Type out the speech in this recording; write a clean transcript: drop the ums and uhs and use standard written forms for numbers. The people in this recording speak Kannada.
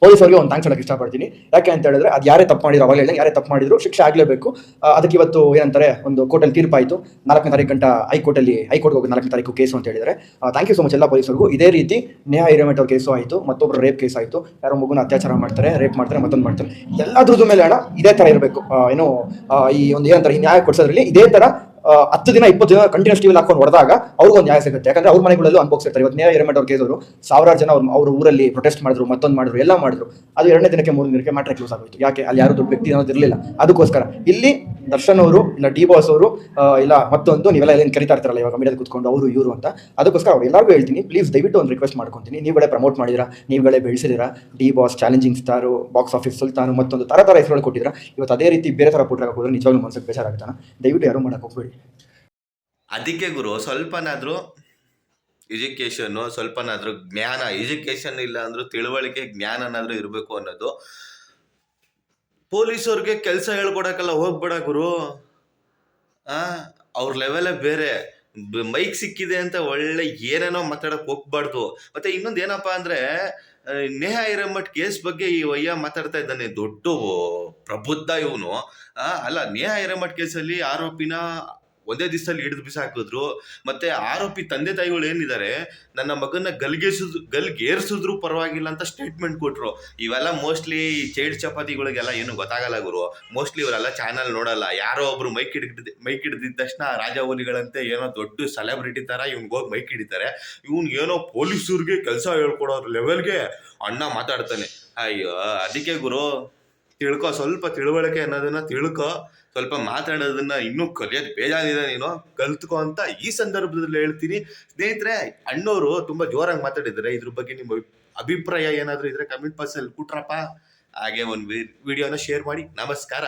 ಪೊಲೀಸರಿಗೆ ಒಂದು ಥ್ಯಾಂಕ್ಸ್ ಹೇಳಕ್ಕೆ ಇಷ್ಟಪಡ್ತೀನಿ. ಯಾಕೆ ಅಂತ ಹೇಳಿದ್ರೆ ಅದು ಯಾರೇ ತಪ್ಪು ಮಾಡಿದ್ರು, ಅವಾಗಲೇ ಹೇಳಿದೆ, ಯಾರೇ ತಪ್ಪು ಮಾಡಿದ್ರು ಶಿಕ್ಷೆ ಆಗಲೇಬೇಕು. ಅದಕ್ಕೆ ಇವತ್ತು ಏನಂತಾರೆ ಒಂದು ಕೋರ್ಟಲ್ಲಿ ತೀರ್ಪಾಯಿತು. 4ನೇ ತಾರೀಕು ಗಂಟ ಹೈಕೋರ್ಟ್ಗೆ ಹೋಗಿ 4ನೇ ತಾರೀಕು ಕೇಸು ಅಂತ ಹೇಳಿದರೆ ಥ್ಯಾಂಕ್ ಯು ಸೊ ಮಚ್ ಎಲ್ಲ ಪೊಲೀಸರಿಗೂ. ಇದೇ ರೀತಿ ನೇಹಾ ಹಿರೇಮಠ ಅವ್ರ ಕೇಸು ಆಯಿತು, ಮತ್ತೊಬ್ಬರು ರೇಪ್ ಕೇಸ್ ಆಯಿತು, ಯಾರೋ ಮಗುನ ಅತ್ಯಾಚಾರ ಮಾಡ್ತಾರೆ, ರೇಪ್ ಮಾಡ್ತಾರೆ, ಮತ್ತೊಂದು ಮಾಡ್ತಾರೆ. ಎಲ್ಲದ್ರದ್ದು ಮೇಲೆ ಅಣ್ಣ ಇದೇ ಥರ ಇರಬೇಕು. ಈ ಒಂದು ಏನಂತಾರೆ ಈ ನ್ಯಾಯ ಕೊಡಿಸೋದ್ರಲ್ಲಿ ಇದೇ ಥರ 10 ದಿನ 20 ದಿನ ಕಂಟಿನ್ಯೂಸ್ ಟಿವಿಲಿ ಹಾಕೊಂಡು ಹೊಡೆದಾಗ ಅವ್ರಿಗೊಂದು ನ್ಯಾಯ ಸಿಗುತ್ತೆ. ಯಾಕಂದ್ರೆ ಅವ್ರ ಮನೆಗಳಲ್ಲೂ ಅನುಭವಿಸಿರ್ತಾರೆ. ಇವತ್ತು ನೇಹಾ ಹಿರೇಮಠ ಅವ್ರ ಕೇಸವರು 1000 ಜನ ಅವ್ರ ಊರಲ್ಲಿ ಪ್ರೊಟೆಸ್ಟ್ ಮಾಡಿದ್ರು, ಮತ್ತೊಂದು ಮಾಡಿದ್ರು, ಎಲ್ಲ ಮಾಡಿದ್ರು. ಅದು 2ನೇ ದಿನಕ್ಕೆ 3ನೇ ದಿನಕ್ಕೆ ಮ್ಯಾಟ್ರ್ ಕ್ಲೋಸ್ ಆಗೋಯ್ತು. ಯಾಕೆ ಅಲ್ಲಿ ಯಾರು ದೊಡ್ಡ ವ್ಯಕ್ತಿ ಅನ್ನೋದು ಇರಲಿಲ್ಲ. ಅದಕ್ಕೋಸ್ಕರ ಇಲ್ಲಿ ದರ್ಶನ್ ಅವರು ಇಲ್ಲ ಡಿ ಬಾಸ್ ಅವರು ಇಲ್ಲ ಮತ್ತೊಂದು ನೀವೆಲ್ಲ ಏನು ಕರಿತಾ ಇರ್ತಾರಲ್ಲ ಇವಾಗ ಮೀಡಿಯಾದಲ್ಲಿ ಕೂತ್ಕೊಂಡು ಅವರು ಇವರು ಅಂತ, ಅದಕ್ಕೋಸ್ಕರ ಅವ್ರು ಎಲ್ಲರಿಗೂ ಹೇಳ್ತೀನಿ, ಪ್ಲೀಸ್ ದಯವಿಟ್ಟು ಒಂದು ರಿಕ್ವೆಸ್ಟ್ ಮಾಡ್ಕೊತೀನಿ. ನೀವುಗಳೇ ಪ್ರಮೋಟ್ ಮಾಡಿದಿರಾ, ನೀವುಗಳೇ ಬೆಳೆಸಿದಿರಾ, D boss, challenging star, box office ಸುಲ್ತಾನು, ಮತ್ತೊಂದು ಥರ ಹೆಸರುಗಳು ಕೊಟ್ಟಿದ್ದೀರಾ. ಇವತ್ತು ಅದೇ ರೀತಿ ಬೇರೆ ಥರ ಪುಟ್ರಾಗ ಹೋದ್ರೆ ನಿಜವಾಗ್ಲೂ ಮನಸ್ಸಿಗೆ ಬೇಜಾರಾಗ್ತಾನೆ. ದಯವಿಟ್ಟು ಯಾರು ಮಾಡಕ್ಕೆ ಹೋಗ್ಬೇಡಿ. ಅದಕ್ಕೆ ಗುರು ಸ್ವಲ್ಪನಾದರೂ ಎಜುಕೇಷನ್ನು, ಸ್ವಲ್ಪನಾದರೂ ಜ್ಞಾನ, ಎಜುಕೇಷನ್ ಇಲ್ಲ ಅಂದರೂ ತಿಳುವಳಿಕೆ, ಜ್ಞಾನನಾದರೂ ಇರಬೇಕು ಅನ್ನೋದು. ಪೊಲೀಸವ್ರಿಗೆ ಕೆಲಸ ಹೇಳ್ಕೊಡಕ್ಕೆಲ್ಲ ಹೋಗ್ಬೇಡ ಗುರು. ಅವ್ರ ಲೆವೆಲೇ ಬೇರೆ. ಮೈಕ್ ಸಿಕ್ಕಿದೆ ಅಂತ ಒಳ್ಳೆ ಏನೇನೋ ಮಾತಾಡಕ್ಕೆ ಹೋಗ್ಬಾರ್ದು. ಮತ್ತೆ ಇನ್ನೊಂದು ಏನಪ್ಪಾ ಅಂದರೆ, ನೇಹಾ ಹಿರೇಮಠ್ ಕೇಸ್ ಬಗ್ಗೆ ಈ ವಯ್ಯ ಮಾತಾಡ್ತಾ ಇದ್ದಾನೆ, ದೊಡ್ಡ ಪ್ರಬುದ್ಧ ಇವನು. ಅಲ್ಲ, ನೇಹಾ ಹಿರೇಮಠ್ ಕೇಸಲ್ಲಿ ಆರೋಪಿನ ಒಂದೇ ದಿವಸದಲ್ಲಿ ಹಿಡಿದು ಬಿಸಾಕಿದ್ರು. ಮತ್ತೆ ಆರೋಪಿ ತಂದೆ ತಾಯಿಗಳು ಏನಿದ್ದಾರೆ, ನನ್ನ ಮಗನ ಗಲ್ಗೇರ್ಸಿದ್ರು ಪರವಾಗಿಲ್ಲ ಅಂತ ಸ್ಟೇಟ್ಮೆಂಟ್ ಕೊಟ್ರು. ಇವೆಲ್ಲ ಮೋಸ್ಟ್ಲಿ ಚೈಡ್ ಚಪಾತಿಗಳಿಗೆಲ್ಲ ಏನು ಗೊತ್ತಾಗಲ್ಲ ಗುರು. ಮೋಸ್ಟ್ಲಿ ಇವರೆಲ್ಲ ಚಾನಲ್ ನೋಡಲ್ಲ. ಯಾರೋ ಒಬ್ರು ಮೈಕ್ ಹಿಡಿದಿದ್ದ ತಕ್ಷಣ ರಾಜಾವಲಿಗಳಂತೆ ಏನೋ ದೊಡ್ಡ ಸೆಲೆಬ್ರಿಟಿ ತರ ಇವ್ನಿಗೋಗಿ ಮೈಕ್ ಹಿಡಿತಾರೆ. ಇವ್ನು ಏನೋ ಪೊಲೀಸರಿಗೆ ಕೆಲಸ ಹೇಳ್ಕೊಡೋರ್ ಲೆವೆಲ್ಗೆ ಅಣ್ಣ ಮಾತಾಡ್ತಾನೆ. ಅಯ್ಯೋ, ಅದಕ್ಕೆ ಗುರು ತಿಳ್ಕೊ, ಸ್ವಲ್ಪ ತಿಳುವಳಿಕೆ ಅನ್ನೋದನ್ನ ತಿಳ್ಕೊ. ಸ್ವಲ್ಪ ಮಾತಾಡೋದನ್ನ ಇನ್ನೂ ಕಲಿಯೋದು ಬೇಜಾನಿದೆ, ನೀನು ಕಲ್ತ್ಕೊ ಅಂತ ಈ ಸಂದರ್ಭದಲ್ಲಿ ಹೇಳ್ತೀನಿ. ಸ್ನೇಹಿತರೆ, ಅಣ್ಣವರು ತುಂಬಾ ಜೋರಾಗಿ ಮಾತಾಡಿದ್ದಾರೆ. ಇದ್ರ ಬಗ್ಗೆ ನಿಮ್ಮ ಅಭಿಪ್ರಾಯ ಏನಾದರೂ ಇದ್ರೆ ಕಮೆಂಟ್ ಬಾಕ್ಸಲ್ಲಿ ಕೊಟ್ರಪ್ಪ. ಹಾಗೆ ಒಂದು ವಿಡಿಯೋನ ಶೇರ್ ಮಾಡಿ. ನಮಸ್ಕಾರ.